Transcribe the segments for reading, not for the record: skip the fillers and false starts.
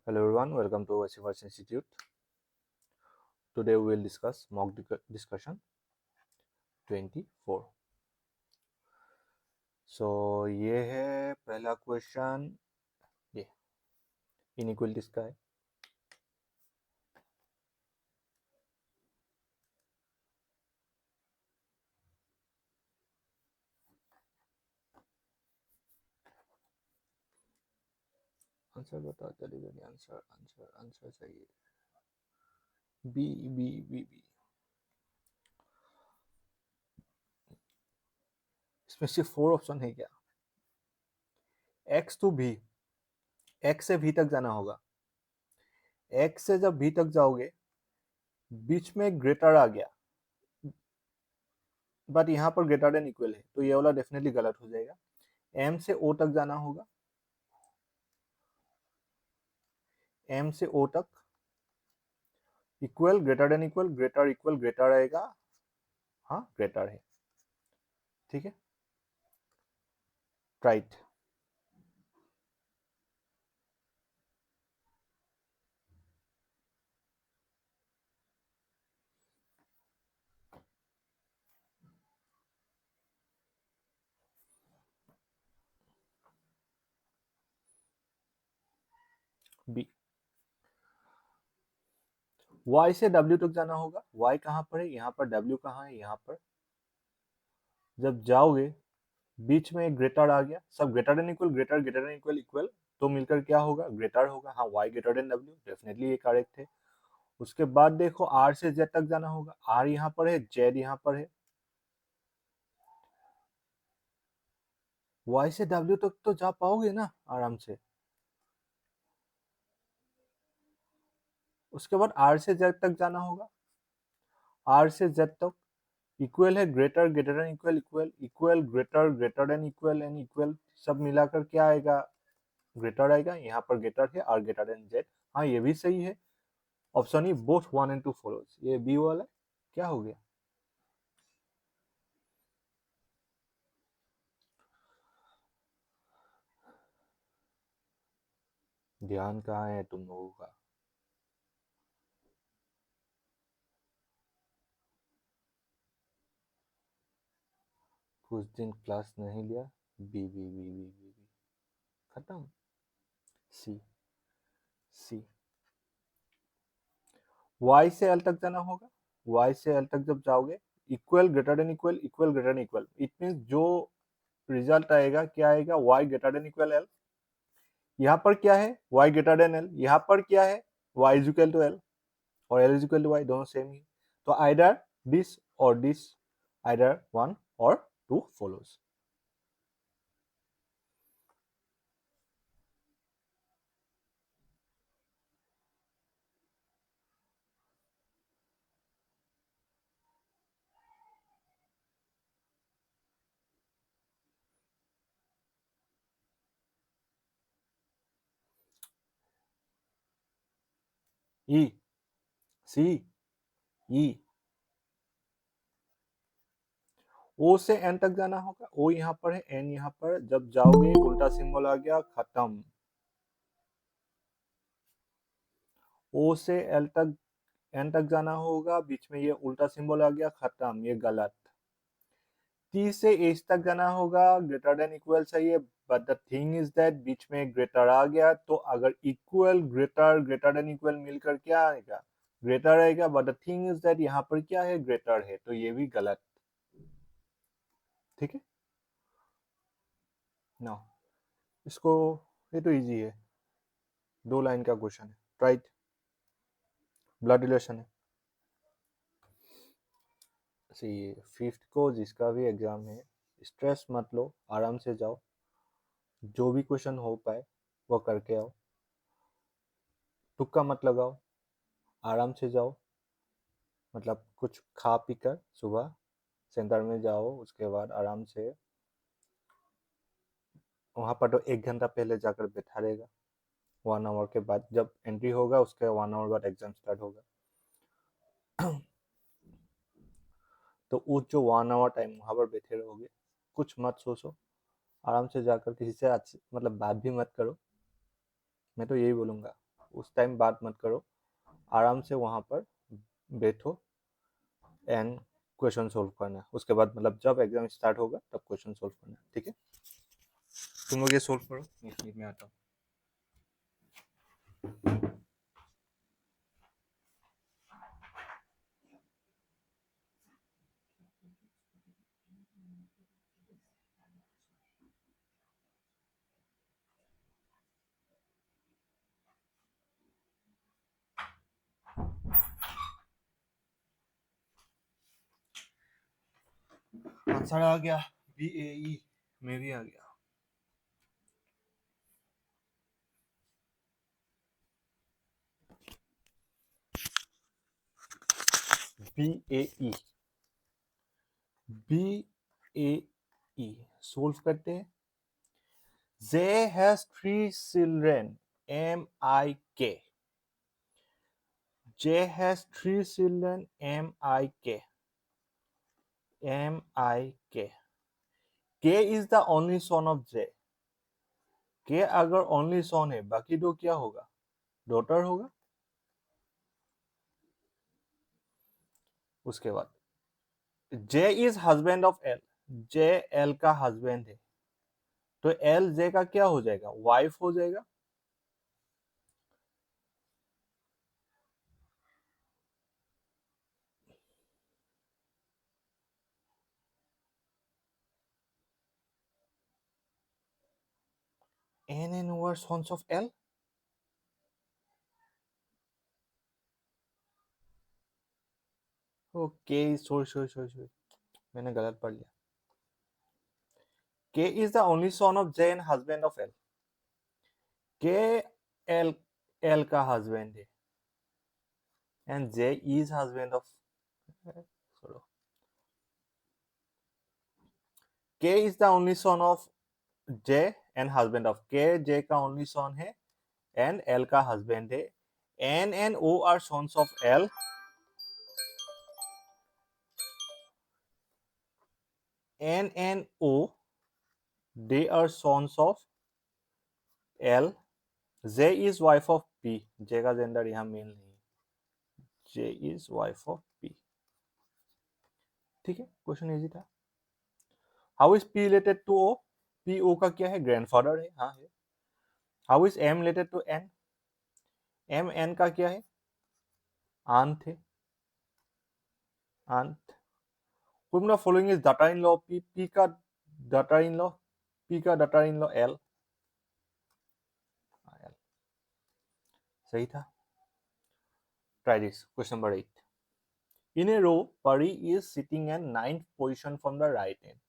Hello everyone, welcome to Wasivar's Institute. Today we will discuss discussion 24. So ये है पहला question, ये inequalities का है. आंसर बताओ जल्दी जल्दी. आंसर आंसर आंसर चाहिए. B B B B. इसमें सिर्फ 4 ऑप्शन है क्या? एक्स टू भी, एक्स से भी तक जाना होगा. एक्स से जब भी तक जाओगे बीच में ग्रेटर आ गया, बट यहाँ पर ग्रेटर देन इक्वल है, तो ये वाला डेफिनेटली गलत हो जाएगा. एम से ओ तक जाना होगा. एम से ओ तक equal greater than equal, greater equal greater आएगा. हाँ ग्रेटर है, ठीक है, राइट. बी. y से w तक जाना होगा. y कहाँ पर है? यहाँ पर. w कहाँ है? यहाँ पर. जब जाओगे बीच में एक ग्रेटर आ गया, सब greater than equal greater greater than equal equal, तो मिलकर क्या होगा? ग्रेटर होगा. हाँ y greater then w, definitely ये करेक्ट है. उसके बाद देखो r से z तक जाना होगा. r यहाँ पर है, z यहाँ पर है. y से w तक तो जा पाओगे ना आराम से. उसके बाद r से z तक जाना होगा. r से z तक इक्वल है greater greater than equal equal equal greater greater than equal and equal, सब मिलाकर क्या आएगा? ग्रेटर आएगा. यहाँ पर ग्रेटर है, आर ग्रेटर देन जेड. हाँ ये भी सही है. Option E both 1 and 2 follows. ये बी वाला क्या हो गया? ध्यान कहाँ है तुम लोगों का? कुछ दिन क्लास नहीं लिया. B B B B B B खत्म. सी सी. y से l तक जाना होगा. y से l तक जब जाओगे equal greater than equal equal greater than equal, it means जो रिजल्ट आएगा क्या आएगा? y greater than equal l. यहाँ पर क्या है? y greater than l. यहाँ पर क्या है? y is equal to l और l is equal to y, दोनों सेम ही. तो आइदर दिस और दिस, आइदर 1 और 2 फॉलोज. ई सी ई. ओ से एन तक जाना होगा. ओ यहाँ पर है, एन यहाँ पर. जब जाओगे उल्टा सिंबल आ गया, खत्म. ओ से एल तक एन तक जाना होगा, बीच में ये उल्टा सिंबल आ गया, खत्म. ये गलत. टी से एच तक जाना होगा, ग्रेटर देन इक्वल चाहिए, but the thing is that बीच में ग्रेटर आ गया, तो अगर equal greater greater than equal मिलकर क्या आएगा? ग्रेटर आएगा. But the thing is that यहाँ पर क्या है? ग्रेटर है, तो ये भी गलत. ठीक है ना? इसको, ये तो इजी है, 2 लाइन का क्वेश्चन है, राइट. ब्लड रिलेशन है. सी फिफ्थ को जिसका भी एग्जाम है, स्ट्रेस मत लो, आराम से जाओ, जो भी क्वेश्चन हो पाए वो करके आओ. तुक्का मत लगाओ, आराम से जाओ. मतलब कुछ खा पी कर सुबह सेंटर में जाओ, उसके बाद आराम से वहाँ पर तो 1 घंटा पहले जाकर बैठा रहेगा. 1 आवर के बाद जब एंट्री होगा, उसके 1 आवर बाद एग्जाम स्टार्ट होगा. तो उस जो 1 आवर टाइम वहाँ पर बैठे रहोगे, कुछ मत सोचो, आराम से जाकर किसी से अच्छी मतलब बात भी मत करो. मैं तो यही बोलूँगा, उस टाइम बात मत करो, आराम से वहां पर बैठो एंड क्वेश्चन सोल्व करना। उसके बाद मतलब जब एग्जाम स्टार्ट होगा तब क्वेश्चन सोल्व करना, ठीक है? तुम लोग ये सोल्व करो, एक मिनट में आता हूँ। आंसर आ गया, BAE में भी आ गया। BAE सोल्व करते हैं। J has 3 children, MIK. J has 3 children, MIK. MIK. K is the only son of J. K अगर only son है, बाकी दो क्या होगा? Daughter होगा। उसके बाद J is husband of L. J L का husband है, तो L J का क्या हो जाएगा? Wife हो जाएगा। N and O are sons of L. Okay, sorry, मैंने गलत पढ़ लिया। K is the only son of J and husband of L. K L का husband है and J is husband of sorry. K is the only son of J and husband of K, J का only son है and L का husband है। N and O are sons of L. N and O, they are sons of L. J is wife of P. J का gender यहाँ male नहीं है। J is wife of P. ठीक है, question easy था। How is P related to O? P O का क्या है? ग्रैंडफादर है, हाँ है। How is M related to N? M N का क्या है? आंट है, aunt. Whom the following is daughter-in-law? P का daughter-in-law, P का daughter-in-law L। सही था। Try this. Question number 8. In a row, Pari is sitting at 9th position from the right hand.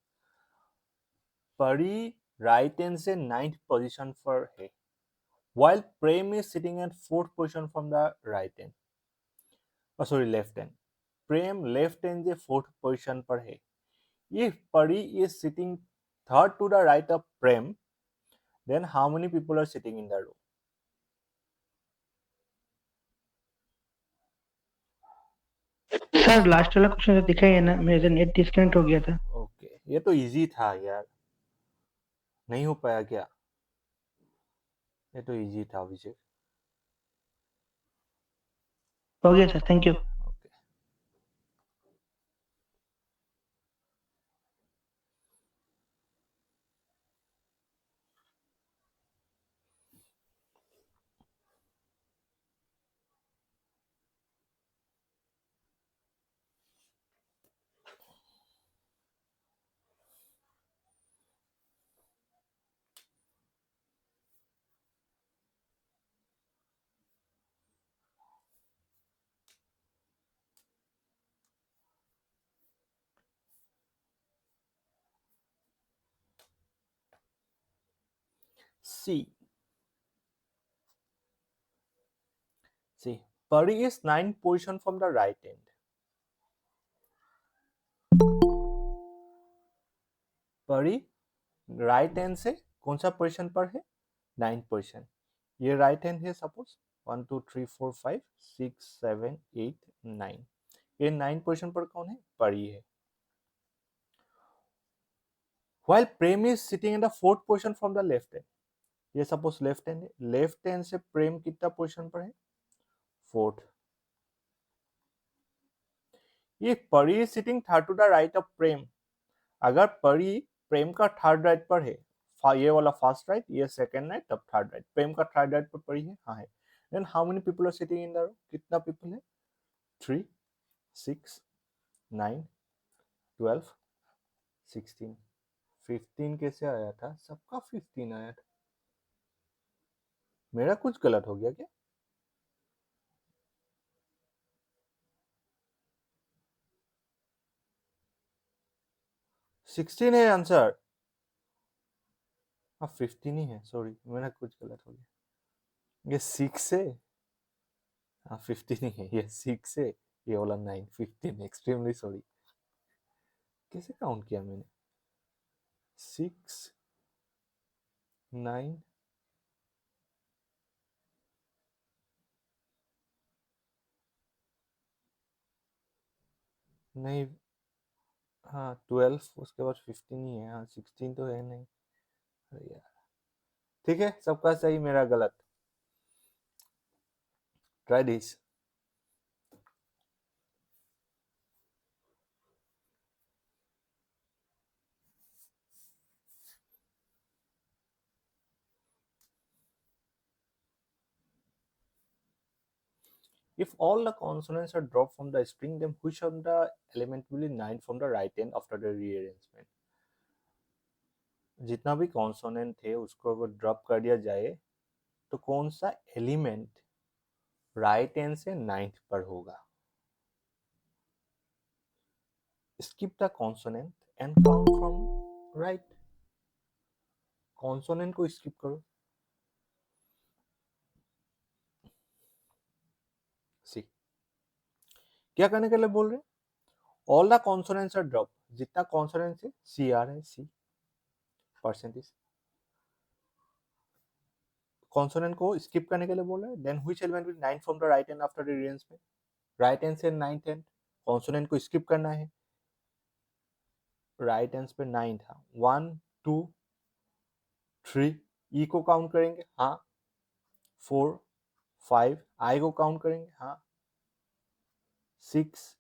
Pari right hand से 9th position पर है, while Prem is sitting at 4th position from the right hand. Left hand. Prem left hand से 4th position पर है. If Pari is sitting third to the right of Prem, then how many people are sitting in the row? Sir last वाला question तो दिखा ही है ना, मेरा net disconnect हो गया था। ओके, ये तो इजी था यार, नहीं हो पाया क्या? ये तो इजी था अभिषेक। हो गया sir, thank you. Okay, C. See, Pari is 9th position from the right hand. Pari right hand से कौन सा पोजीशन पर है? 9th position. ये राइट हैंड है सपोज, 1 2 3 4 5 6 7 8 9। ये 9th पोजीशन पर कौन है? परी है। While Prem is sitting in the 4th position from the left hand. ये सपोज लेफ्ट हैंड है, लेफ्ट हैंड से प्रेम कितना पोजीशन पर है, 4th। ये Pari sitting third to the right of Prem, अगर परी प्रेम का थर्ड राइट पर है, ये वाला फर्स्ट राइट, ये सेकंड राइट, तब थर्ड राइट, प्रेम का थर्ड राइट पर परी है, हाँ है। Then how many people are sitting in the room, कितना पीपल है, 3 6 9 12 16 15 कैसे आया था, सबका 15 आया था, मेरा कुछ गलत हो गया क्या? सिक्सटीन है आंसर, हाँ 15 ही है, सॉरी मेरा कुछ गलत हो गया। ये 6 है, हाँ 15 ही है, ये 6 है, ये वाला 9 15, एक्सट्रीमली सॉरी। कैसे काउंट किया मैंने, 6 9 नहीं, हाँ 12, उसके बाद 15 ही है, हाँ 16 तो है नहीं। अरे यार, ठीक है, सबका सही मेरा गलत, try this. If all the consonants are dropped from the string, then which of the element will be 9 from the right end after the rearrangement? जितना भी कॉन्सोनेंट थे उसको अगर ड्रॉप कर दिया जाए तो कौन सा एलिमेंट राइट एंड से 9th पर होगा? Skip the consonant and count from right. Consonant को स्किप करो। सी क्या करने के लिए बोल रहे हैं? All the consonants are drop, जितना कॉन्सोनेंट है सी आर है, सी परसेंटेज, कॉन्सोनेंट को स्किप करने के लिए बोल रहे हैं। Then which element will 9 from the right end after rearrangement, right hand से 9th एंड, कॉन्सोनेंट को स्किप करना है, राइट हैंड पे 9 था, 1 2 3, ई को काउंट करेंगे, हाँ 4 5, आई को काउंट करेंगे, हाँ 6,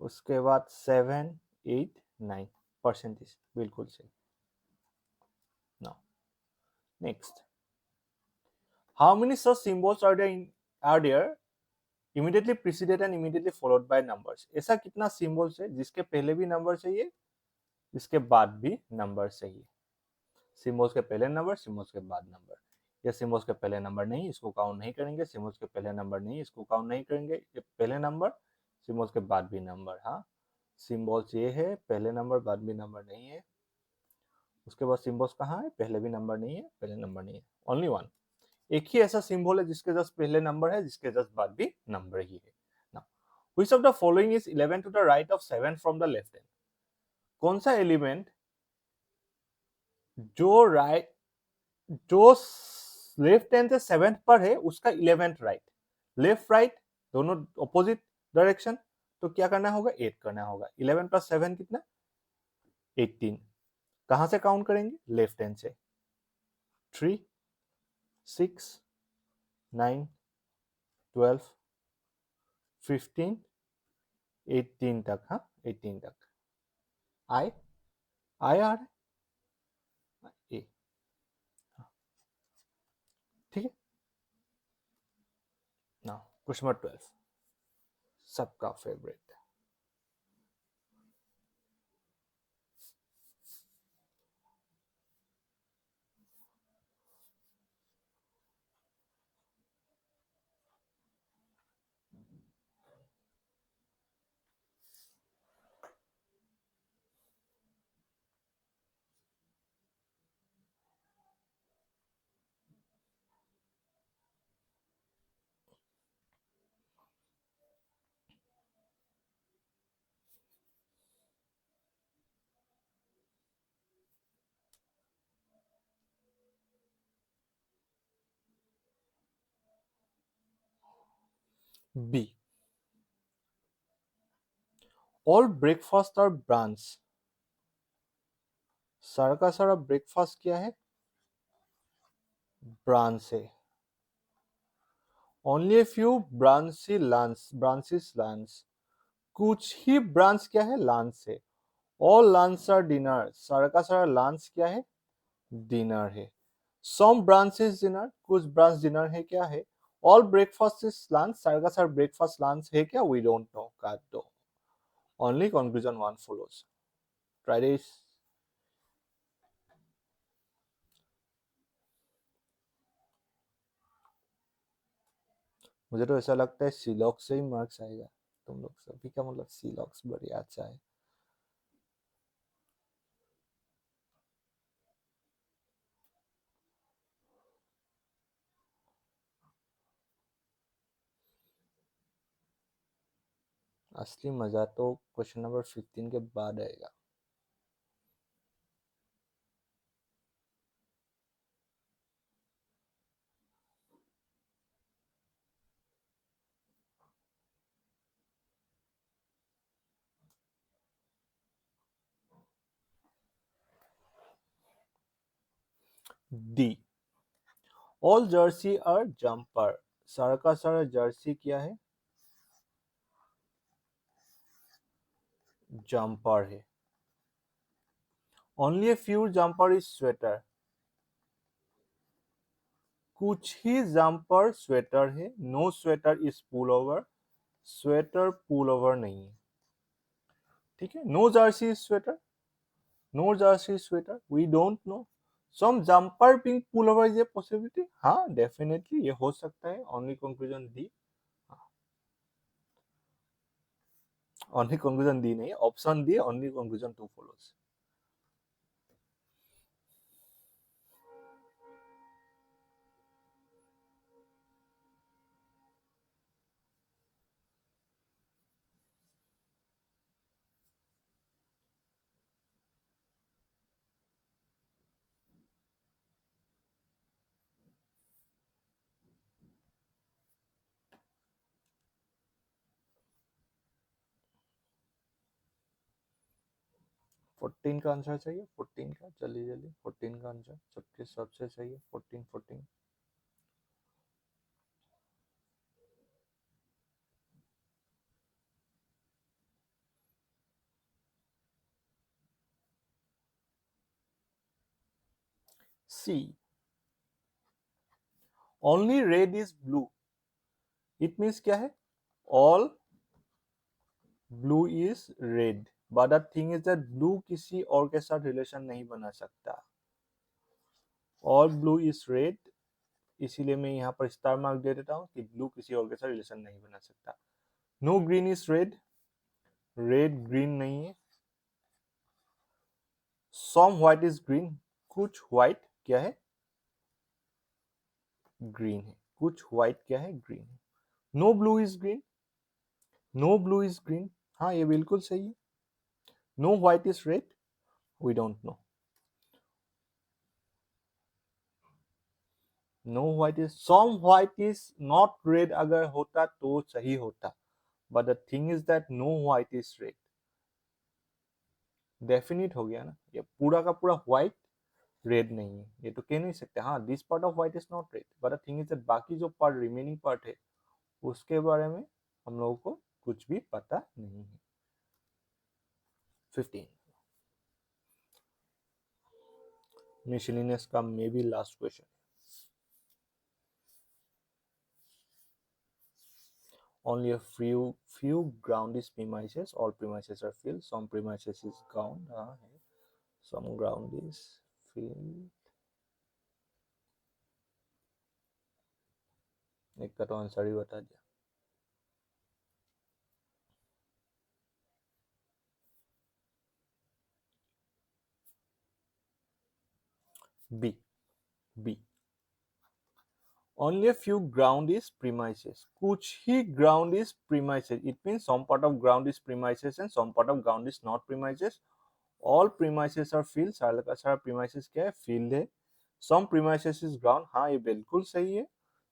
उसके बाद 7 8 9, परसेंटेज बिल्कुल सही। Now next, how many such symbols are there immediately preceded and immediately followed by numbers? ऐसा कितना सिंबल्स है जिसके पहले भी नंबर चाहिए, जिसके बाद भी नंबर चाहिए? सिंबल्स के पहले नंबर, सिंबल्स के बाद नंबर, या सिंबल्स के पहले नंबर नहीं, इसको काउंट नहीं करेंगे, सिंबल्स के पहले नंबर नहीं, इसको काउंट नहीं करेंगे, ये पहले नंबर, सिंबल्स के बाद भी नंबर, हाँ सिंबल्स ये है, पहले नंबर बाद भी नंबर नहीं है, उसके बाद सिंबल्स कहाँ है, पहले भी नंबर नहीं है, पहले नंबर नहीं है, ओनली वन, एक ही ऐसा सिंबल है जिसके जस्ट पहले नंबर है, जिसके जस्ट बाद भी नंबर ही है। Now which of the following is 11 to the right of 7 from the left hand? कौन सा एलिमेंट जो राइट, जो लेफ्ट हैंड से 7th पर है उसका 11th राइट, लेफ्ट राइट दोनों ऑपोजिट डायरेक्शन, तो क्या करना होगा, 8 करना होगा, 11 प्लस 7 कितना, 18, कहां से काउंट करेंगे, लेफ्ट हैंड से, 3 6 9 12 15 18 तक, हाँ 18 तक, आई आई आ रहा है, ए, ठीक है। नाउ क्वेश्चन नंबर 12, सबका favourite, B, all breakfast are brunch, सारा का सारा ब्रेकफास्ट क्या है, ब्रांच है, only a few brunches lunch, कुछ ही ब्रांच क्या है, लांच है। ऑल लांच आर डिनर, सारा का सारा लांच क्या है, डिनर है। सम ब्रांचेस डिनर, कुछ ब्रांच डिनर है क्या है। ऑल ब्रेकफास्ट इज लंच, सारा का सारा ब्रेकफास्ट लंच है क्या, वी डोंट नो, काट दो। Only conclusion one follows. Try this. मुझे तो ऐसा लगता है सीलॉक्स से ही मार्क्स आएगा, तुम लोग सभी का मतलब सीलॉक्स बढ़िया अच्छा है। असली मजा तो क्वेश्चन नंबर 15 के बाद आएगा। D, all jersey are jumper, सारा का सारा जर्सी क्या है, जंपर है। Only a few jumper is sweater, कुछ ही जंपर स्वेटर है। No sweater is pullover, sweater pullover नहीं है। ठीक है, no jersey is sweater, no jersey is sweater, we don't know. Some jumper being pullover is a possibility, हाँ definitely ये हो सकता है। Only conclusion D, only conclusion D नहीं, option D, only conclusion two follows. Fourteen का answer चाहिए, 14 का, जल्दी जल्दी 14 का आंसर सबके सबसे सही है। 14 14। See, only red is blue, it means क्या है, all blue is red, but the thing is that blue किसी और के साथ रिलेशन नहीं बना सकता। ऑल ब्लू इज रेड, इसीलिए मैं यहाँ पर स्टार मार्क दे देता हूँ कि ब्लू किसी और के साथ रिलेशन नहीं बना सकता। No green is red, red green नहीं है। सम व्हाइट इज ग्रीन, कुछ व्हाइट क्या है, ग्रीन है। कुछ व्हाइट क्या है, ग्रीन है। No blue is green, no blue is green, हाँ ये बिल्कुल सही है। No white is red, we don't know. No white is, some white is not red अगर होता तो सही होता, but the thing is that no white is red. Definite हो गया ना, ये पूरा का पूरा व्हाइट रेड नहीं है, ये तो कह नहीं सकते। हाँ, this part of white is not red, but the thing is that बाकी जो पार्ट रिमेनिंग पार्ट है उसके बारे में हम लोगों को कुछ भी पता नहीं है। 15 मिशेलिनियस का may be last question. Only a few ground is premises, all premises are filled, some premises is ground, some ground is filled। एक का तो आंसर ही बता दिया। B, B, only a few ground is premises, कुछ ही ground is premises, it means some part of ground is premises and some part of ground is not premises। all premises are filled, सारा का सारा premises क्या है, filled है। some premises is ground, हाँ ये बिल्कुल सही है।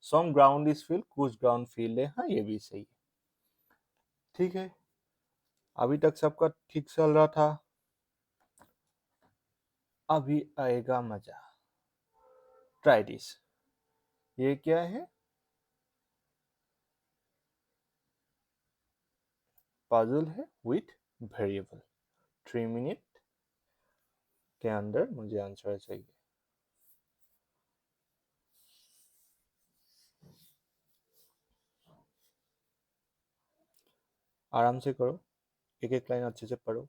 some ground is filled, कुछ ground filled है, हाँ ये भी सही है। ठीक है, अभी तक सबका ठीक चल रहा था, अभी आएगा मजा। Try this. ये क्या है? पजल है विथ वेरिएबल। 3 मिनट के अंदर मुझे आंसर चाहिए। आराम से करो, एक एक लाइन अच्छे से पढ़ो,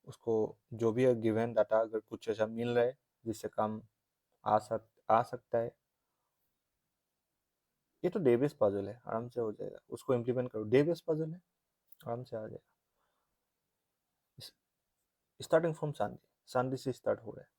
उसको जो भी गिवन डाटा अगर कुछ ऐसा मिल रहा है जिससे काम आ सकता है। ये तो डे बेस पजल है, आराम से हो जाएगा, उसको इम्प्लीमेंट करो। डे बेस पजल है, आराम से आ जाएगा। स्टार्टिंग फ्रॉम संडे, संडे से स्टार्ट हो रहा है।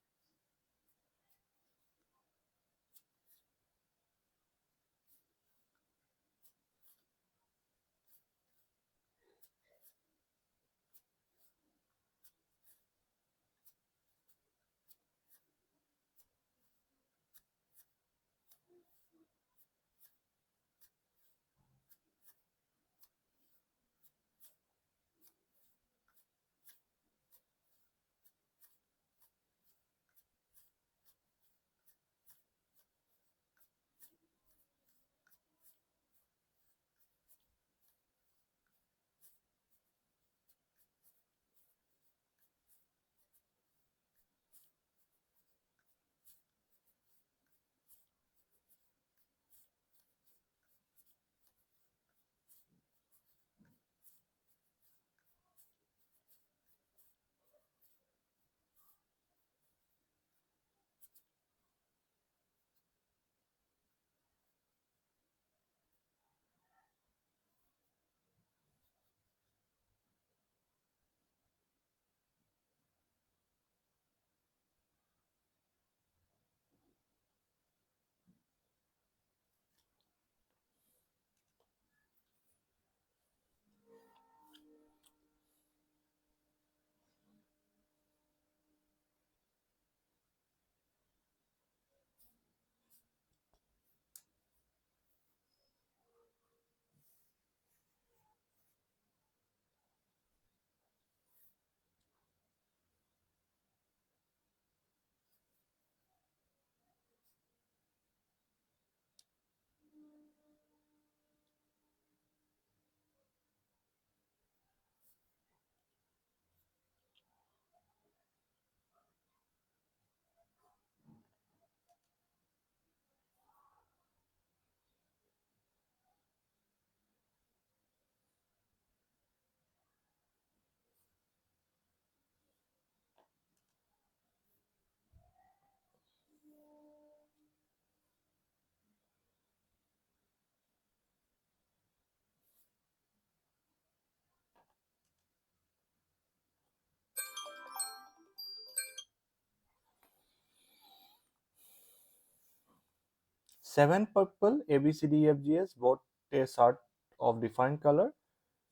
Seven purple A B C D F G H bought a shirt of different color.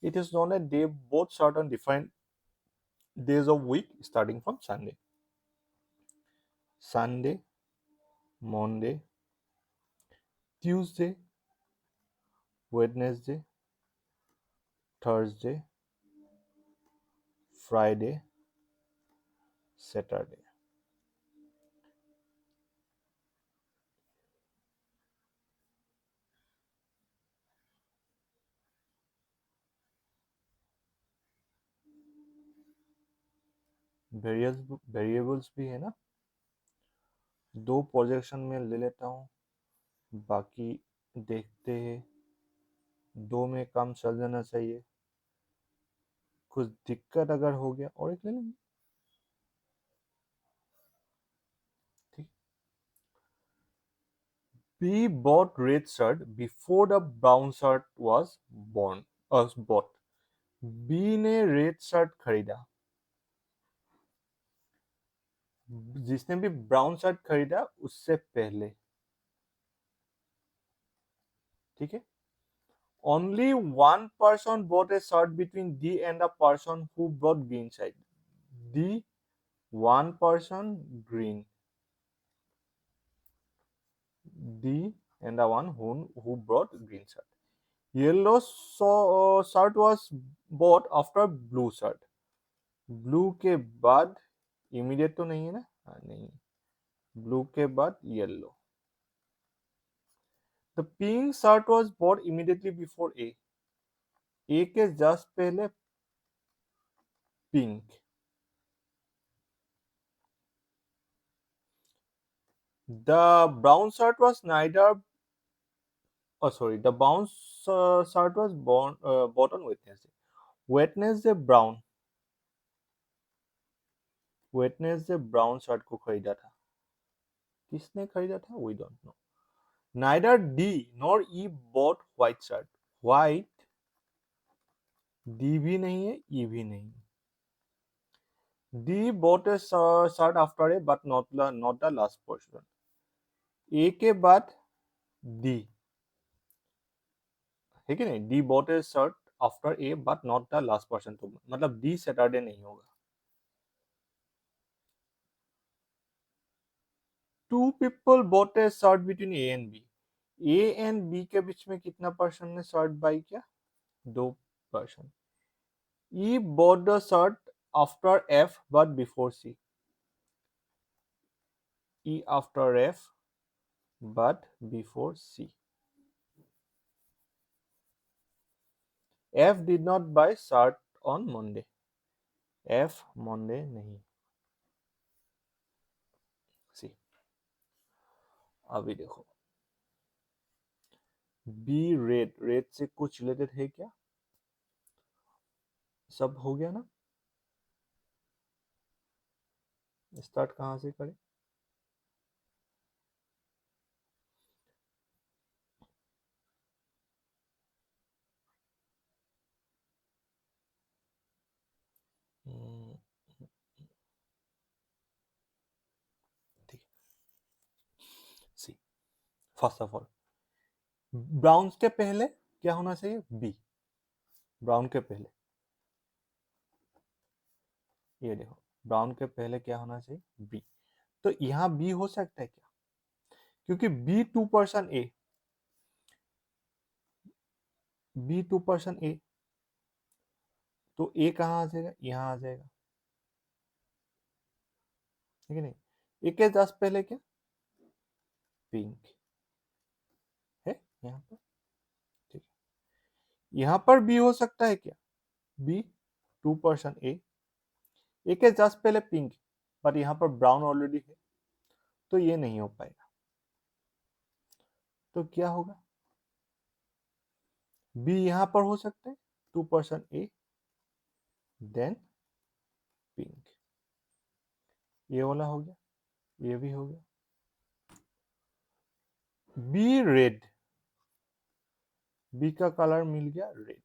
It is known that they both shirt on different days of week starting from Sunday. Sunday, Monday, Tuesday, Wednesday, Thursday, Friday, Saturday. Variables भी है ना, दो projection में ले लेता हूँ, बाकी देखते हैं, दो में काम चल जाना चाहिए। कुछ दिक्कत अगर हो गया और एक ले लेंगे, ठीक। B bought red shirt before the brown shirt was bought. B ने रेड शर्ट खरीदा, जिसने भी ब्राउन शर्ट खरीदा उससे पहले, ठीक है। Only one person bought a shirt between D and the person who bought green shirt. D, one person green. D and the one who brought green shirt. Yellow shirt was bought after blue shirt. Blue के बाद immediate तो नहीं है ना, हाँ नहीं, blue के बाद yellow. The pink shirt was bought immediately before A के जस्ट पहले pink. The brown shirt was neither. Oh, sorry. The brown shirt was bought on Wednesday. Wednesday brown. Wednesday brown shirt को खरीदा था. किसने खरीदा था? We don't know. Neither D nor E bought white shirt. White D भी नहीं है, E भी नहीं. D bought a shirt after A but not the last portion. A के बाद D है कि नहीं? D bought a shirt after A but not the last portion. तो मतलब D सैटरडे नहीं होगा. Two people bought a shirt between A and B. A and B के बीच में कितना पर्सन ने शर्ट बाई किया? 2 person. E bought the shirt after F but before C. E after F but before C. F did not buy shirt on Monday. F Monday नहीं. C. अभी देखो. B red से कुछ related है क्या? सब हो गया ना? स्टार्ट कहाँ से करें? ठीक है. सी. फर्स्ट ऑफ ऑल ब्राउन के पहले क्या होना चाहिए? बी. ब्राउन के पहले ये देखो, ब्राउन के पहले क्या होना चाहिए? बी. तो यहाँ बी हो सकता है क्या? क्योंकि बी 2% ए, बी 2% ए, तो ए कहाँ आ जाएगा? यहाँ आ जाएगा. ठीक है नहीं? ए के जस्ट पहले क्या? पिंक है यहाँ पर. ठीक है. यहाँ पर बी हो सकता है क्या? बी 2% ए के जस्ट पहले पिंक, पर यहाँ पर ब्राउन ऑलरेडी है, तो ये नहीं हो पाएगा. तो क्या होगा? बी यहाँ पर हो सकता है 2% ए देन पिंक. ये वाला हो गया, ये भी हो गया. बी रेड, बी का कलर मिल गया रेड.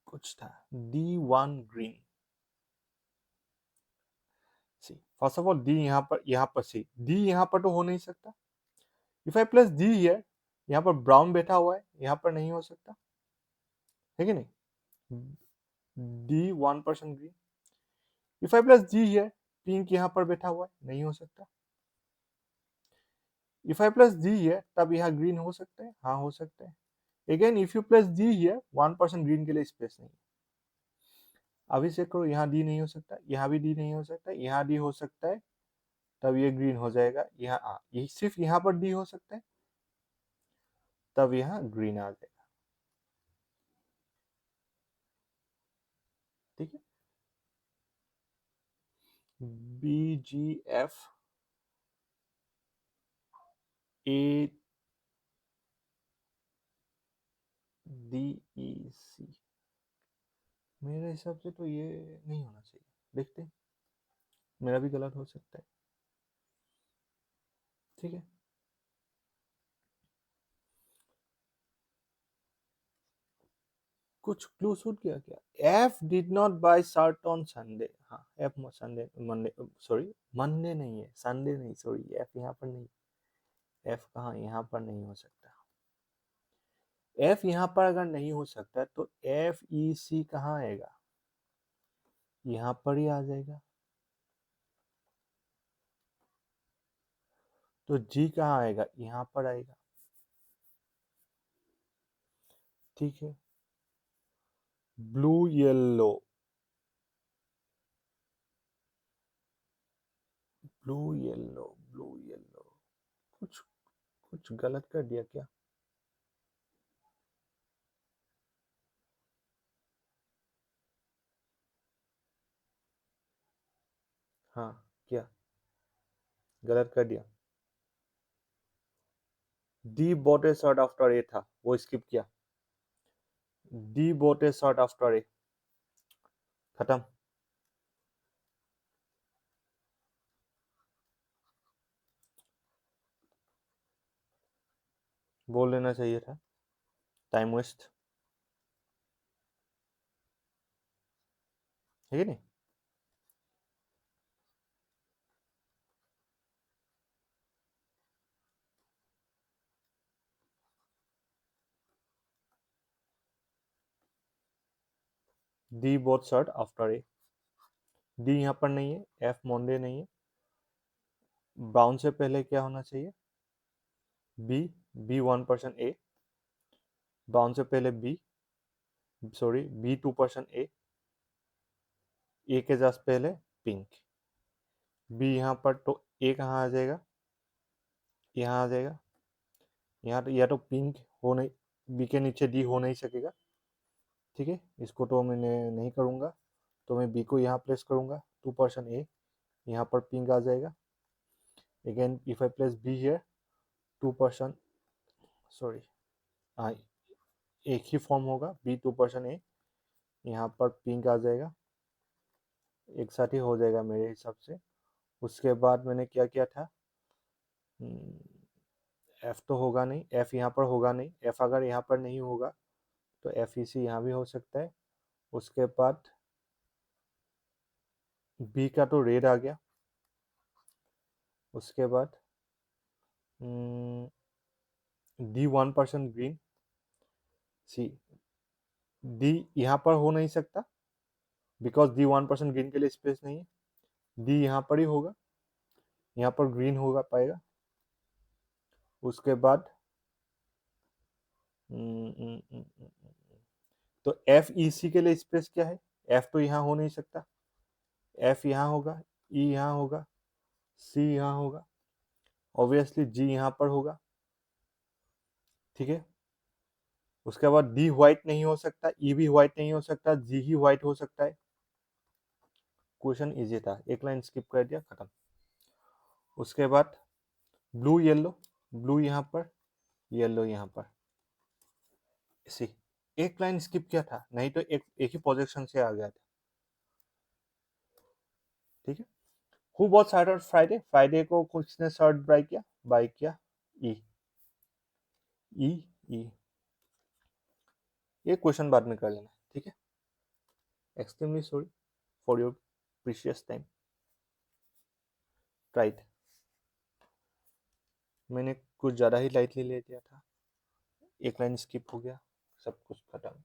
कुछ था. D1 green. C. First of all D यहाँ पर सी. डी यहाँ पर तो हो नहीं सकता. If I plus D here, यहाँ पर ब्राउन बैठा हुआ है, यहाँ पर नहीं हो सकता है कि नहीं? D1% green. If I plus D here, pink यहाँ पर बैठा हुआ है, नहीं हो सकता. If I plus D here, तब यहाँ ग्रीन हो सकता है. हाँ हो सकता है. Again if you plus D here, 1% green के लिए स्पेस नहीं. अभी चेक करो, यहाँ डी नहीं हो सकता, यहाँ भी डी नहीं हो सकता, यहाँ डी हो सकता है, तब ये ग्रीन हो जाएगा. यहाँ ये सिर्फ यहाँ पर डी हो सकता है, तब यहाँ ग्रीन आ जाएगा. ठीक है. BGF ADEC. मेरे हिसाब से तो ये नहीं होना चाहिए. देखते हैं, मेरा भी गलत हो सकता है. ठीक है. कुछ क्लू शूट किया क्या? F did not buy shirt on Sunday. हाँ, F Sunday Monday, sorry Monday नहीं है, संडे नहीं, सॉरी. F यहाँ पर नहीं. F कहाँ? यहाँ पर नहीं हो सकता. F यहाँ पर अगर नहीं हो सकता तो FEC कहाँ आएगा? यहाँ पर ही आ जाएगा. तो G कहाँ आएगा? यहाँ पर आएगा. ठीक है. Blue yellow, blue yellow blue yellow, कुछ कुछ गलत कर दिया क्या? हाँ, क्या गलत कर दिया? D bought a shirt after A था, वो स्किप किया। D bought a shirt after A, खत्म। बोल लेना चाहिए था, टाइम वेस्ट है कि नहीं? डी बोथ शॉट आफ्टर ए, डी यहाँ पर नहीं है, एफ मोंडे नहीं है, ब्राउन से पहले क्या होना चाहिए? बी, बी 1% ए, ब्राउन से पहले बी, सॉरी बी 2% ए के जस्ट पहले पिंक, बी यहाँ पर, तो ए कहाँ आ जाएगा? यहाँ आ जाएगा। यहाँ तो या तो पिंक हो नहीं, बी के नीचे डी हो नहीं सकेगा, ठीक है, इसको तो मैंने नहीं करूँगा, तो मैं बी को यहाँ प्लेस करूँगा 2% ए, यहाँ पर पिंक आ जाएगा। Again if I place be here 2%, sorry, हाँ एक ही फॉर्म होगा, बी 2% ए, यहाँ पर पिंक आ जाएगा, एक साथ ही हो जाएगा मेरे हिसाब से। उसके बाद मैंने क्या किया था, एफ तो होगा नहीं, एफ यहाँ पर होगा नहीं, एफ अगर यहाँ पर नहीं होगा तो एफ ई सी यहाँ भी हो सकता है। उसके बाद बी का तो रेड आ गया। उसके बाद डी 1% ग्रीन, सी डी यहाँ पर हो नहीं सकता बिकॉज डी 1% ग्रीन के लिए स्पेस नहीं है, डी यहाँ पर ही होगा, यहाँ पर ग्रीन होगा पाएगा। उसके बाद तो एफ ई सी के लिए स्पेस क्या है? एफ तो यहाँ हो नहीं सकता, एफ यहाँ होगा, ई यहाँ होगा, सी यहाँ होगा, ऑब्वियसली जी यहाँ पर होगा, ठीक है। उसके बाद डी व्हाइट नहीं हो सकता, ई भी व्हाइट नहीं हो सकता, जी ही व्हाइट हो सकता है। क्वेश्चन इजी था, एक लाइन स्किप कर दिया, खत्म। उसके बाद ब्लू येलो, ब्लू यहाँ पर, येलो यहाँ पर, सी एक लाइन स्किप किया था, नहीं तो एक ही प्रोजेक्शन से आ गया था, ठीक है। Who bought shirt on Friday, Friday को किसने शर्ट बाय किया? ई, ई, ई, ये क्वेश्चन बाद में कर लेना, ठीक है। Extremely sorry for your precious time, right, मैंने कुछ ज़्यादा ही लाइटली ले लिया था, एक लाइन स्किप हो गया, सब कुछ खत्म।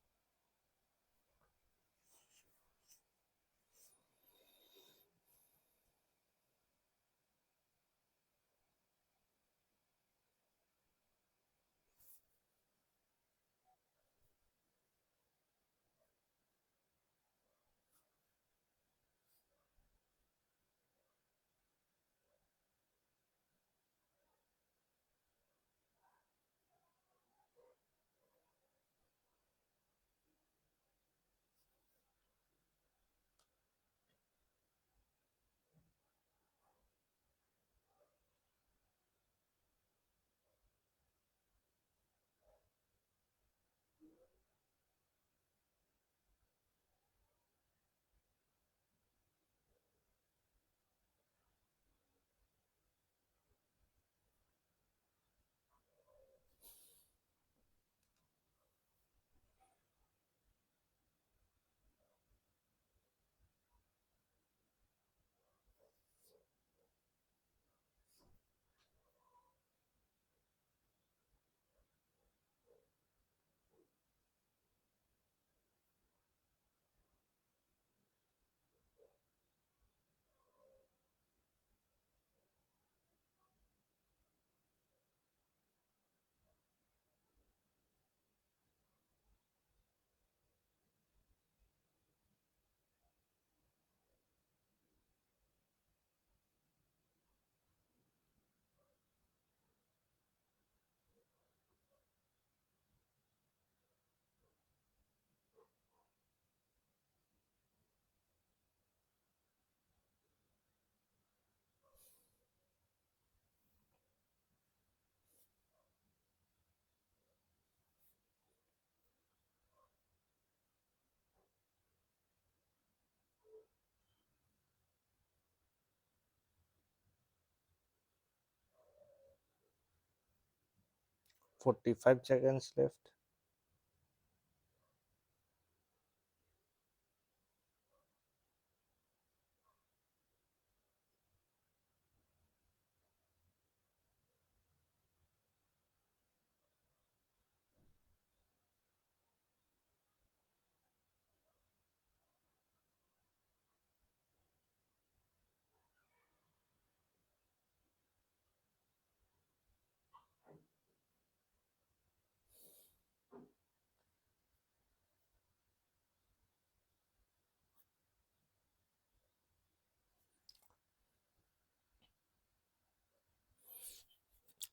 45 seconds left.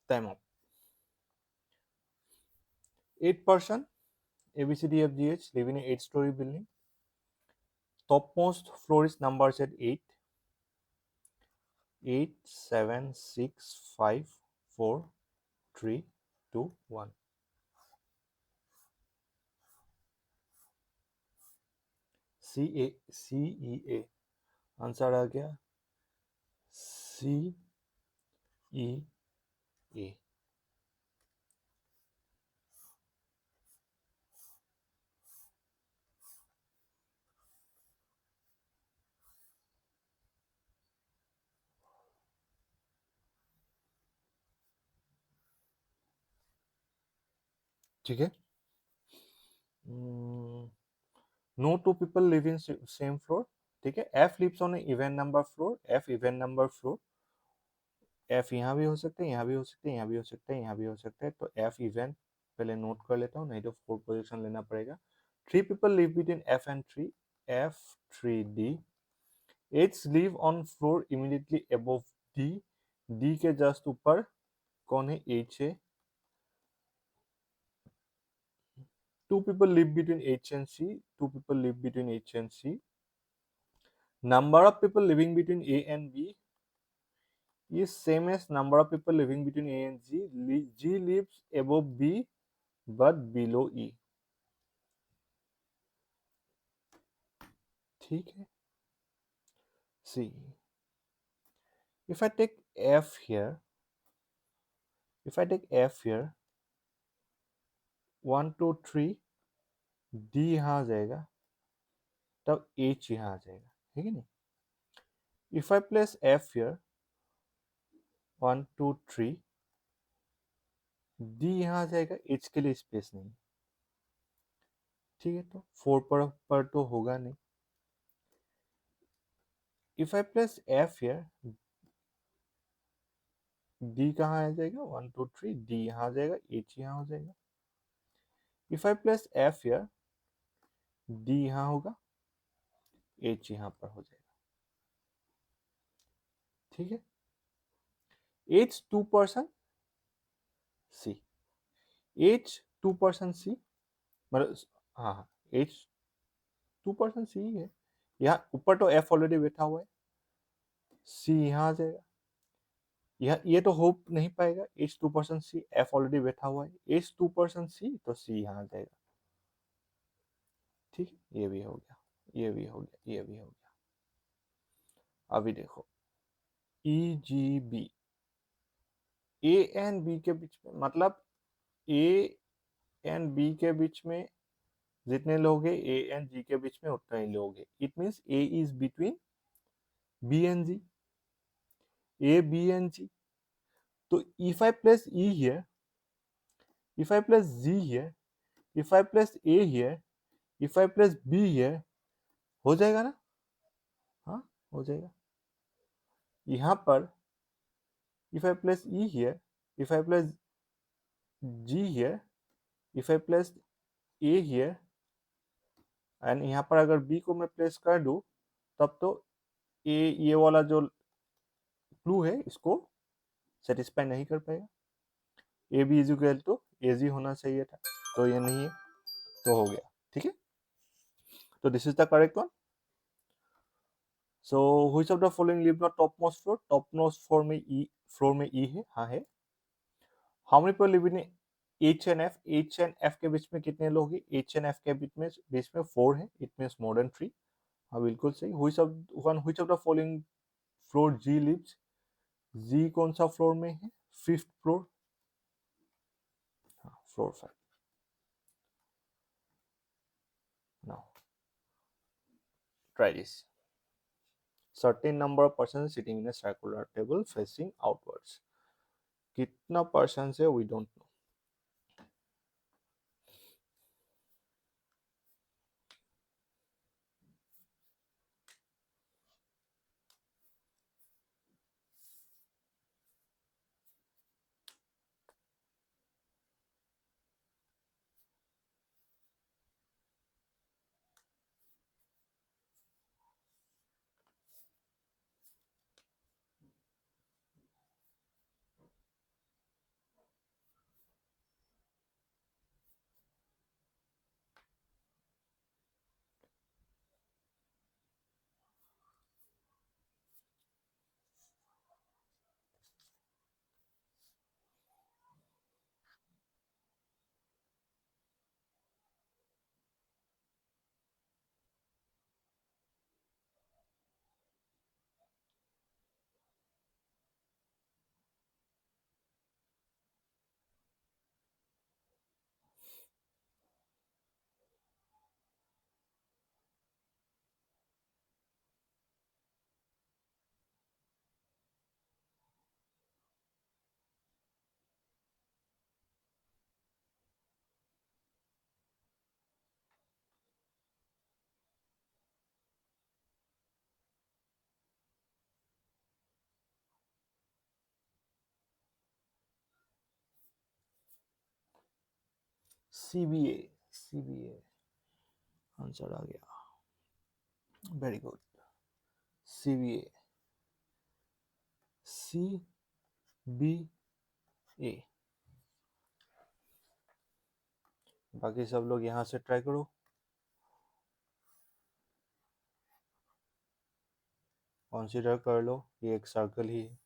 Time up. 8% ABCDFGH live in an 8-story building. Topmost floor is numbers at 8. 8, 7, 6, 5, 4, 3, 2, 1. CEA answer आ गया CEA. ठीक है. No two people live in same floor. ठीक है. F lives on an even number floor. F even number floor. F यहाँ भी हो सकते हैं, यहाँ भी हो सकते हैं, यहाँ भी हो सकते हैं, यहाँ भी हो सकते हैं. तो F इवन पहले नोट कर लेता हूँ, नहीं तो 4 पोजीशन लेना पड़ेगा. 3 people live between F and 3. F 3D. 8 live on floor immediately above D. D के जस्ट ऊपर कौन है? H है. 2 people live between H and C. 2 people live between H and C. Number of people living between A and B is same as number of people living between A and G. G lives above B but below E. ठीक है. C. If I take F here, 1 2 3 D यहाँ आ जाएगा, तब H यहाँ आ जाएगा, है कि नहीं? If I place F here, 1 2 3 D यहाँ आ जाएगा, H के लिए स्पेस नहीं. ठीक है. तो 4 पर तो होगा नहीं. If I place F here, D कहाँ आ जाएगा? 1 2 3 D यहाँ आ जाएगा, H यहाँ हो जाएगा. If I place F here, D यहाँ होगा, H यहाँ पर हो जाएगा. ठीक है. H 2% C. H 2% C मतलब हाँ H 2% C ही है. यहाँ ऊपर तो F ऑलरेडी बैठा हुआ है, C यहाँ आ जाएगा. ये तो हो नहीं पाएगा. H 2% C, F ऑलरेडी बैठा हुआ है. H 2% C तो C यहाँ आ जाएगा. ठीक है. ये भी हो गया, ये भी हो गया, ये भी हो गया. अभी देखो EGB A एंड B के बीच में, मतलब A एंड B के बीच में जितने लोग हैं A एंड G के बीच में उतना ही लोग हैं. It means A is between B and G. A, B and G. तो if I place E here, if I place Z here, if I place A here, if I place B here, हो जाएगा ना? हाँ हो जाएगा. यहाँ पर if I place E here, if I place G here, if I place A here, and यहाँ पर अगर B को मैं प्लेस कर दूं, तब तो A ये वाला जो क्लू है इसको सेटिस्फाई नहीं कर पाएगा. A B is equal to A G होना चाहिए था, तो ये नहीं है, तो हो गया. ठीक है. तो this is the correct one. So which of the following live not top most floor? Top most floor में ई है. हाँ है. How many people live in H and F? H and F के बीच में कितने लोग हैं? एच एंड एफ के बीच में 4 है. It means more than 3. हाँ बिल्कुल सही. Which of the following floor G lives? G कौन सा फ्लोर में है? 5th floor. floor fact. Now try this. Certain number of persons sitting in a circular table facing outwards. कितना persons है we don't know. CBA answer आ गया. Very good. CBA बाकी सब लोग यहां से ट्राई करो. कंसीडर कर लो ये एक सर्कल ही है,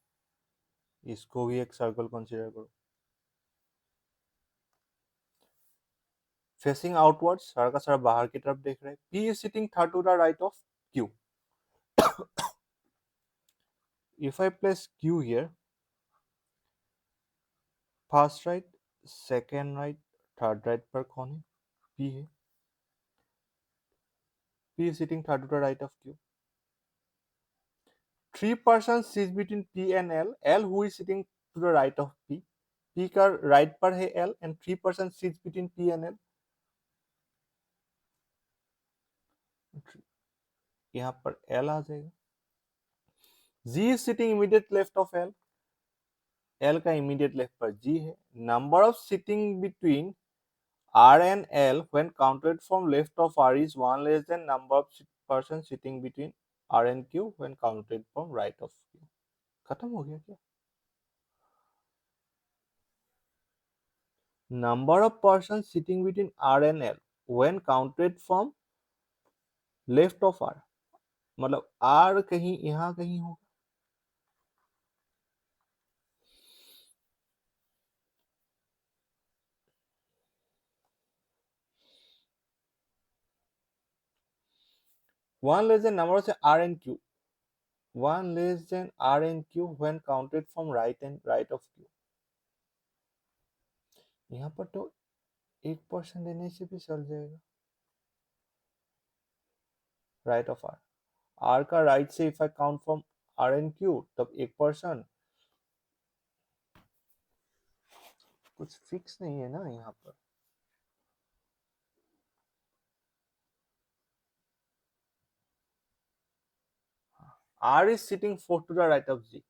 इसको भी एक सर्कल कंसीडर करो. फेसिंग आउटवर्ड्स, सारा का सारा बाहर की तरफ देख रहे हैं. P is sitting third to the right of Q. If I place Q here, first right, second right, third right पर कौन है? P है. P is sitting third to the right of Q. 3 persons sits between P and L. L who is sitting to the right of P. P का right पर है L and 3 persons sits between P and L. यहाँ पर L आ जाएगा. G is sitting immediate left of L. L का immediate left पर G है. Number of sitting between R and L when counted from left of R is one less than number of persons sitting between R and Q when counted from right of Q. खत्म हो गया क्या? Number of persons sitting between R and L when counted from left of R, मतलब R कहीं यहाँ कहीं होगा. One less than number of R and Q. One less than R and Q when counted from right and right of Q. यहाँ पर तो 1% देने से भी चल जाएगा. राइट ऑफ आर, आर का राइट से if I count from R and Q तब 1%. कुछ फिक्स नहीं है ना यहाँ पर. R is sitting fourth to the right of G.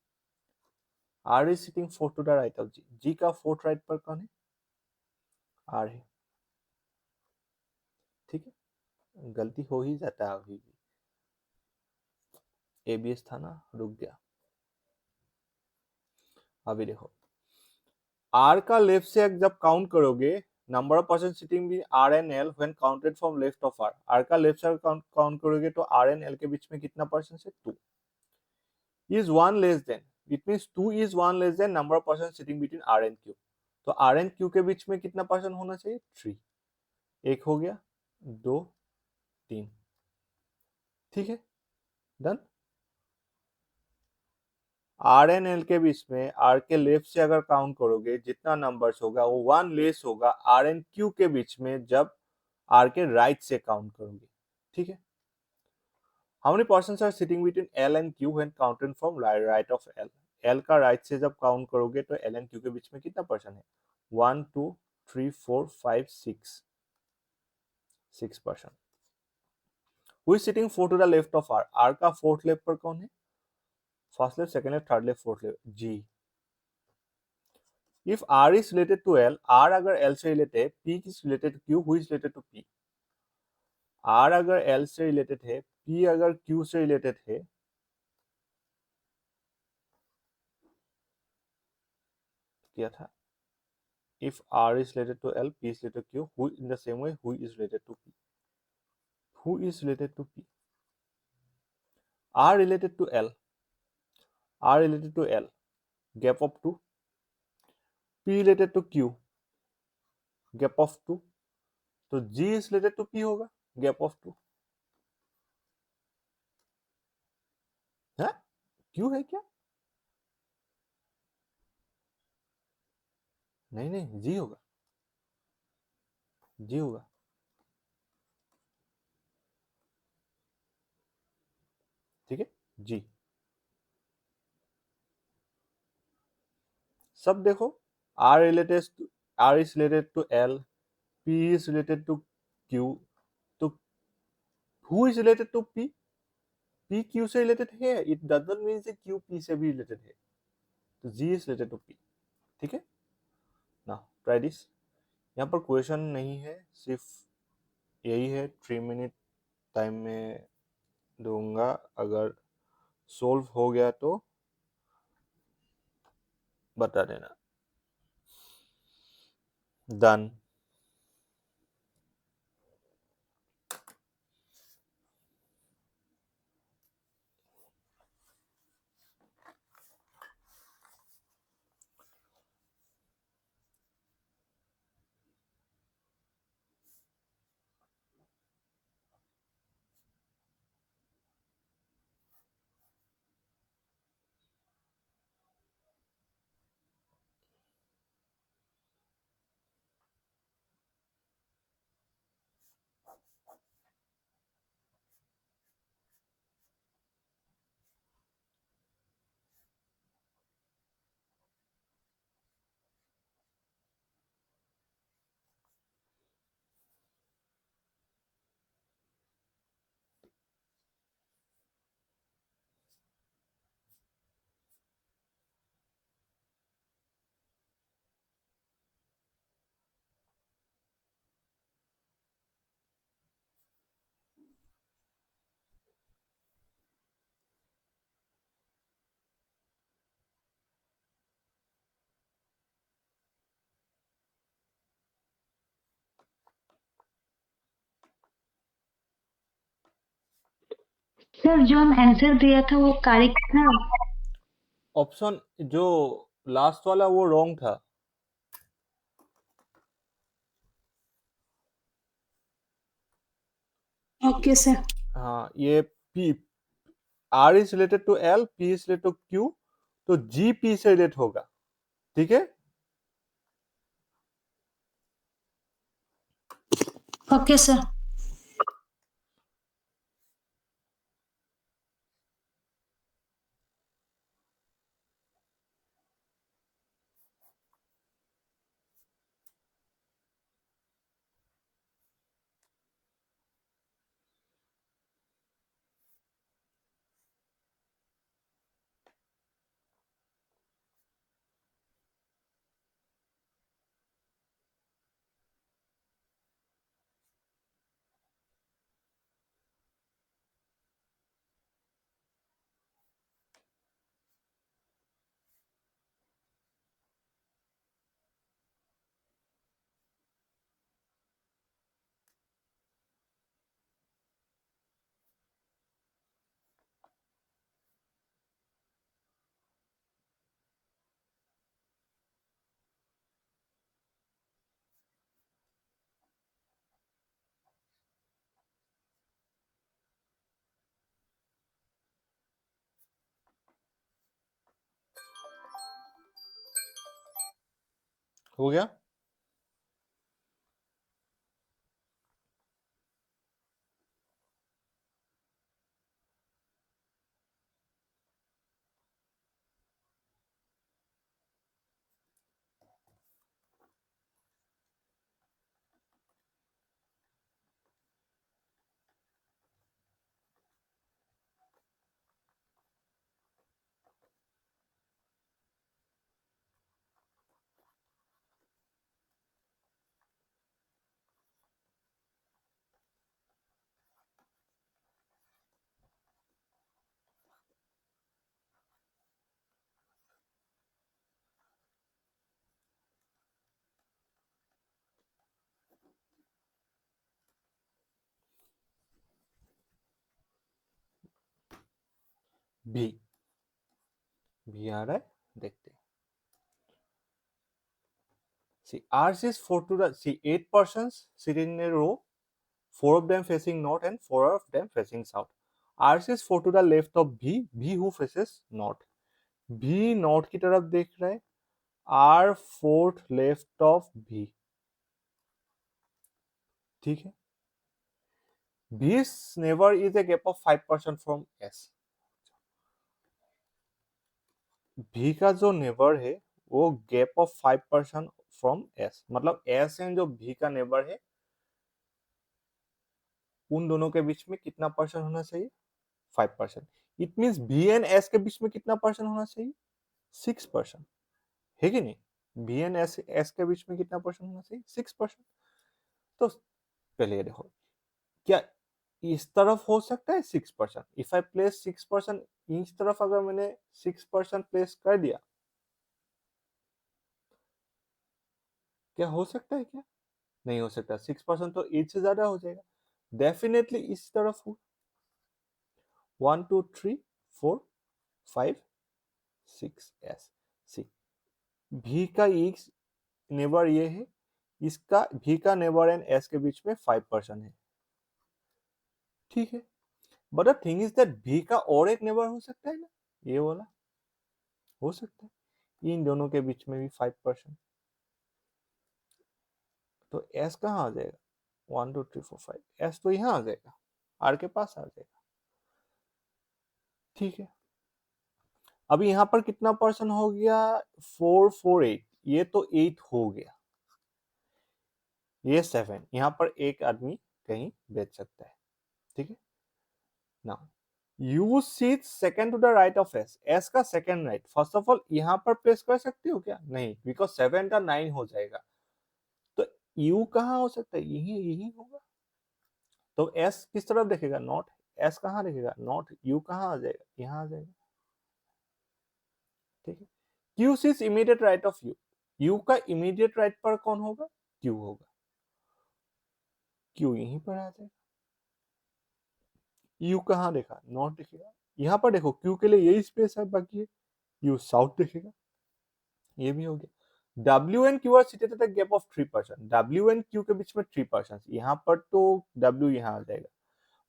R is sitting fourth to the right of G. G का फोर्थ राइट पर कौन है? R है. ठीक है, गलती हो ही जाता है अभी भी. ABS था ना, रुक गया. अभी देखो, R का लेफ्ट से जब काउंट करोगे, नंबर ऑफ पर्सन सिटिंग भी R and L when counted from left of R. R का लेफ्ट से काउंट करोगे तो R एंड L के बीच में कितना पर्सन है? 2. Is 1 less than, it means 2 is 1 less than number of persons sitting between R and Q. तो R and Q के बीच में कितना पर्सन होना चाहिए? 3. एक हो गया, 2, 3. ठीक है, डन. आर एन एल के बीच में आर के लेफ्ट से अगर काउंट करोगे जितना नंबर्स होगा वो वन लेस होगा आर एन क्यू के बीच में जब आर के राइट से काउंट करोगे, ठीक है। How many persons are sitting between L and Q when counted from right of L. L का राइट से जब काउंट करोगे तो एल एंड क्यू के बीच में कितना पर्सन है, 1 2 3 4 5 6, 6 person. Who is sitting 4 to the left of R. R का फोर्थ लेफ्ट पर कौन है, first left, second left, third left, fourth left, G. If R is related to L, R अगर L से रिलेटेड है, P is related to Q, who is related to P. R अगर L से related है, P अगर Q से related है, क्या था, if r is related to l, p is related to q, who in the same way who is related to p, who is related to p, r related to l, r related to l, gap of 2, p related to q, gap of 2, तो g is related to p होगा, gap of 2 है, q है क्या, नहीं नहीं g होगा, g होगा, ठीक है, g। सब देखो, r related to, r is related to l, p is related to q, तो who is related to p, p q से रिलेटेड है, इट डजंट मीन से q p से भी रिलेटेड है, तो g is related to p, ठीक है ना। Try this. यहाँ पर क्वेश्चन नहीं है, सिर्फ यही है, 3 मिनट टाइम में दूंगा, अगर सोल्व हो गया तो बता देना। डन। सर जो हम आंसर दिया था वो करेक्ट था। ऑप्शन जो लास्ट वाला वो रॉन्ग था। Okay sir. हाँ, ये P, R is related to L, P is related to Q, तो जी पी से रिलेट होगा, ठीक है। Okay sir. हो गया? बी आ रहा है, देखते हैं। See, ours is 4 to the, see, 8 persons sitting in a row, 4 of them facing north and 4 of them facing south. Ours is 4 to the left of B who faces north. B north की तरफ देख रहा है, R 4th left of B, ठीक है। B's neighbor is a gap of 5% from S. B का जो neighbour है वो गैप ऑफ 5% फ्रॉम S, मतलब S एंड जो B का नेबर है उन दोनों के बीच में कितना परसेंट होना चाहिए? 5%। It means B and S के बीच में कितना परसेंट होना चाहिए? 6%, है कि नहीं? B एंड S के बीच में कितना परसेंट होना चाहिए? 6%। तो पहले ये देखो, क्या इस तरफ हो सकता है 6%? इफ आई प्लेस 6% इस तरफ, अगर मैंने 6% प्लेस कर दिया, क्या हो सकता है? क्या नहीं हो सकता? 6% तो 8 से ज्यादा हो जाएगा। डेफिनेटली इस तरफ हो। 1 2 3 4 5 6 S। सी भी का एक नेबर ये है, इसका भी का नेबर एंड S के बीच में 5% है, ठीक है। But the thing is that भी का और एक नेबर हो सकता है ना, ये वाला हो सकता है, इन दोनों के बीच में भी 5%। तो S कहाँ आ जाएगा? 1 2 3 4 5, S तो यहाँ आ जाएगा, R के पास आ जाएगा, ठीक है। अभी यहाँ पर कितना परसेंट हो गया? 4 4 8, ये तो 8 हो गया, ये 7, यहाँ पर एक आदमी कहीं बेच सकता है, ठीक है। Now you seat second to the right of S, S का second right, first of all यहाँ पर प्लेस कर सकते हो क्या? नहीं, बिकॉज 7 का 9 हो जाएगा, तो U कहाँ हो सकता है? यही यही होगा। तो S किस तरफ देखेगा? नॉर्थ। S कहाँ देखेगा? नॉर्थ। U कहाँ आ जाएगा? यहाँ आ जाएगा, ठीक है। Q seats immediate right of U, U का इमीडिएट राइट पर कौन होगा? Q होगा, Q यहीं पर आ जाएगा। U कहाँ देखा? नॉर्थ दिखेगा। यहाँ पर देखो Q के लिए यही स्पेस है, बाकी है U साउथ दिखेगा, ये भी हो गया। W and Q are seated at a gap of 3%, W and Q के बीच में 3%, यहाँ पर तो W यहाँ आ जाएगा,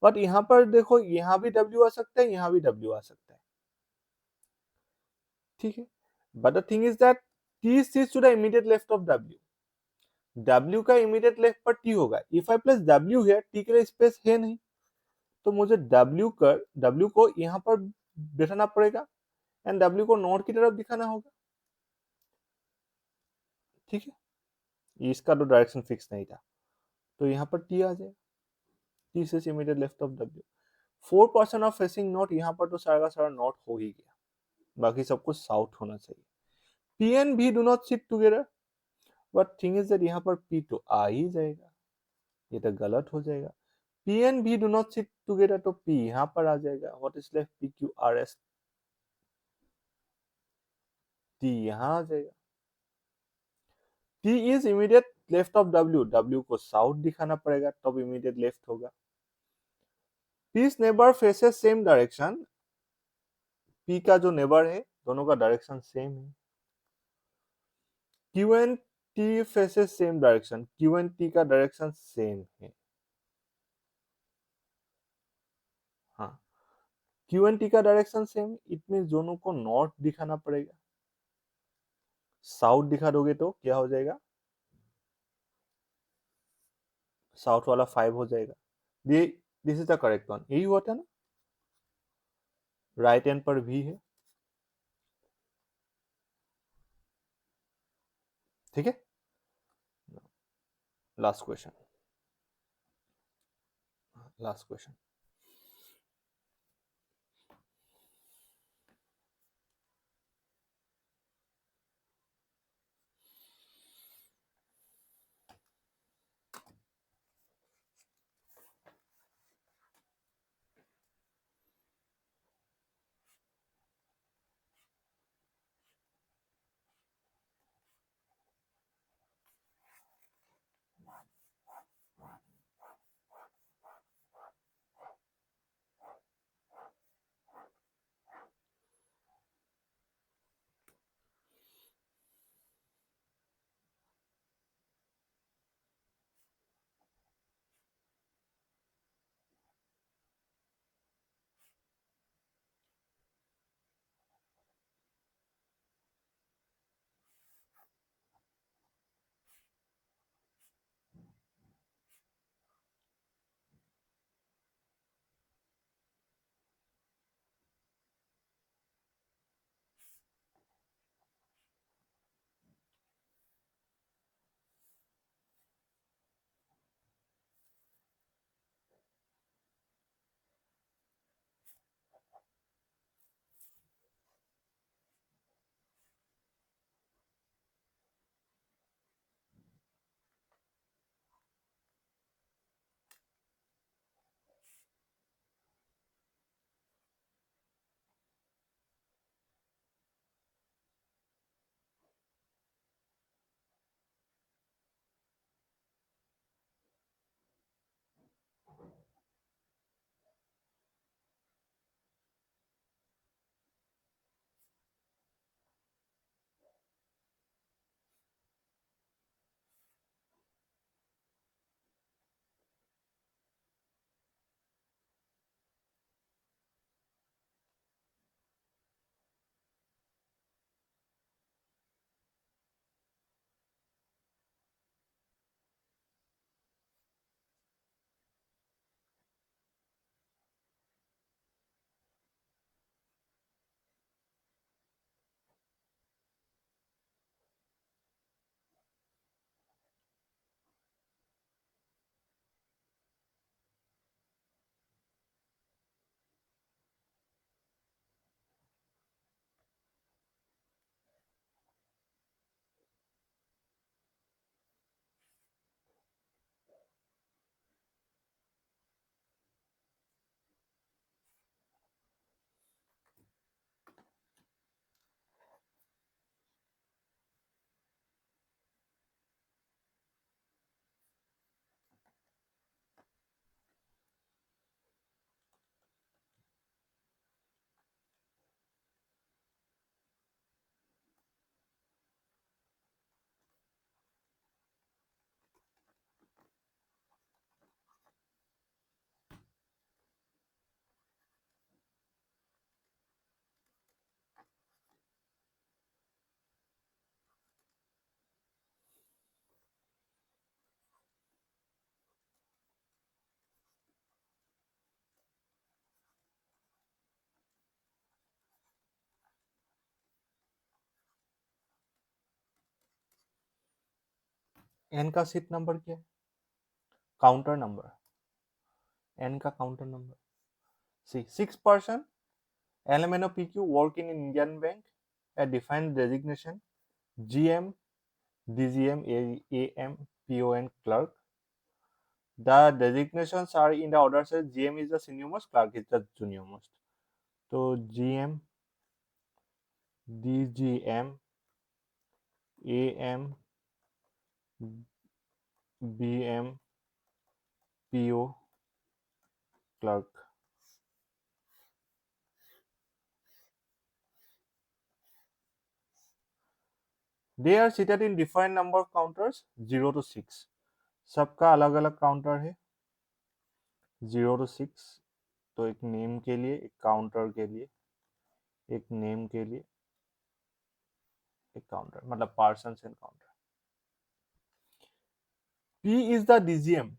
बट यहाँ पर देखो यहाँ भी W आ सकता है, यहाँ भी W आ सकता है, ठीक है। But the thing is that T sits to the immediate left of W, W का इमीडिएट लेफ्ट पर T होगा। If I place W here, T के लिए स्पेस है नहीं, तो मुझे W को यहाँ पर बैठाना पड़ेगा एंड W को नॉर्थ की तरफ दिखाना होगा, ठीक है। इसका तो डायरेक्शन फिक्स नहीं था, तो यहाँ पर T आ जाए, T से immediate left of W। 4% of facing north, यहाँ पर तो सारा का सारा नॉर्थ हो ही गया, बाकी सब कुछ साउथ होना चाहिए। P and V do not sit together, but thing is that यहाँ पर P तो आ ही जाएगा, ये तो गलत हो जाएगा। P and V do not sit together, तो P यहाँ पर आ जाएगा। What is left? P Q R S T यहाँ आ जाएगा। T is immediate left of W, W को साउथ दिखाना पड़ेगा तब इमीडिएट लेफ्ट होगा। P's neighbour faces same direction, P का जो नेबर है दोनों का डायरेक्शन सेम है। Q and T faces same direction, Q and T का डायरेक्शन सेम है, हाँ। Q एंड T का डायरेक्शन सेम, इट मींस दोनों को नॉर्थ दिखाना पड़ेगा, साउथ दिखा दोगे तो क्या हो जाएगा, साउथ वाला 5 हो जाएगा। This is the correct one, यही हुआ था ना, राइट हैंड पर भी है, ठीक है। Last question, last question. N का सीट नंबर क्या है, काउंटर नंबर, एन का counter number C 6%। LMNOPQ work in Indian Bank, a defined designation, GM, DGM, AM, PON clerk. The designations are in the order says GM is the senior most, clerk is the junior most. So GM, DGM, AM, BM, PO, clerk. They are seated in different number of counters 0 to 6. सबका अलग अलग counter है 0 to 6। तो एक name के लिए, एक counter के लिए, एक नेम के लिए, एक काउंटर, मतलब persons encounter. P is the DGM,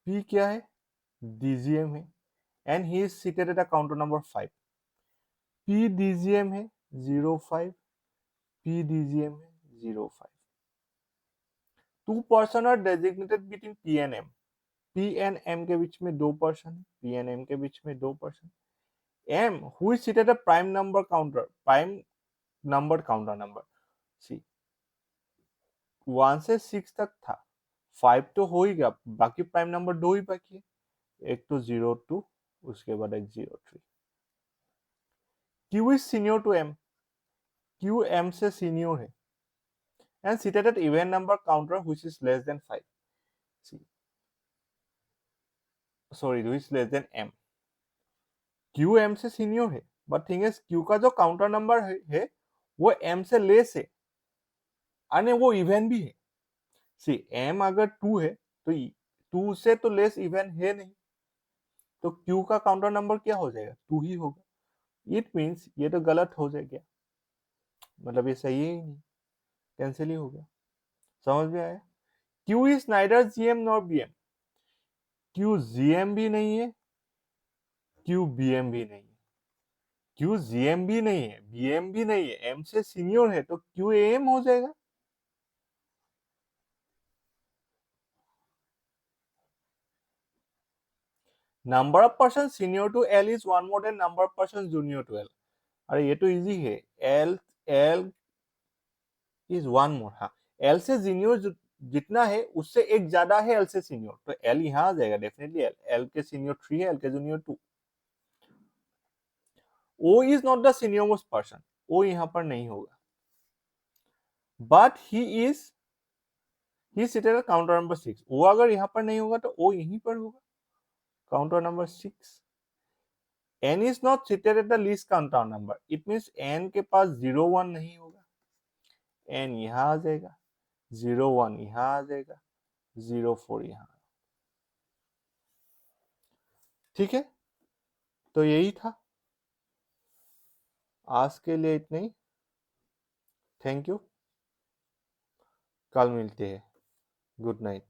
P क्या है, DGM है, and he is seated at a counter number 5। P DGM है 05, P DGM है 05। Two person are designated between P and M, P and M के बीच में 2 person है, P and M के बीच में 2 person. M who is seated at prime number counter, prime numbered counter number, सी 1 से 6 तक था, 5 तो हो ही गया, बाकी प्राइम नंबर 2 ही बाकी है, एक तो 02, उसके बाद एक 03। Q is senior to M, Q M से सीनियर है, and seated at even number counter which is less than 5, see sorry which is less than M। Q M से सीनियर है, बट थिंग इज Q का जो counter number है वो M से less है, और वो इवन भी है। सी M अगर 2 है तो 2 से तो लेस इवन है नहीं, तो Q का काउंटर नंबर क्या हो जाएगा, 2 ही होगा। इट मीन्स ये तो गलत हो जाएगा, मतलब ये सही ही नहीं, कैंसिल ही हो गया। समझ में आया? Q is neither GM nor BM, Q GM भी नहीं है, Q BM भी नहीं है, Q GM भी नहीं है, BM भी नहीं है, M से सीनियर है तो Q AM हो जाएगा। Number of person senior to L is one more than number of person junior to L। अरे ये तो इजी है, L इज वन मोर। हाँ, L से जूनियर जितना है उससे एक ज्यादा है L से सीनियर, तो L यहाँ आ जाएगा डेफिनेटली। L के सीनियर 3 है, L के junior 2। O is not the senior most person, O यहाँ पर नहीं होगा, but he seated at counter number 6। O अगर यहाँ पर नहीं होगा तो O यहीं पर होगा, counter number 6। N is not seated at the least counter number, it means N के पास 01 नहीं होगा, N यहाँ आ जाएगा, 01 यहाँ आ जाएगा, 04 यहाँ। ठीक है, तो यही था आज के लिए, इतना ही। थैंक यू, कल मिलते हैं, गुड नाइट।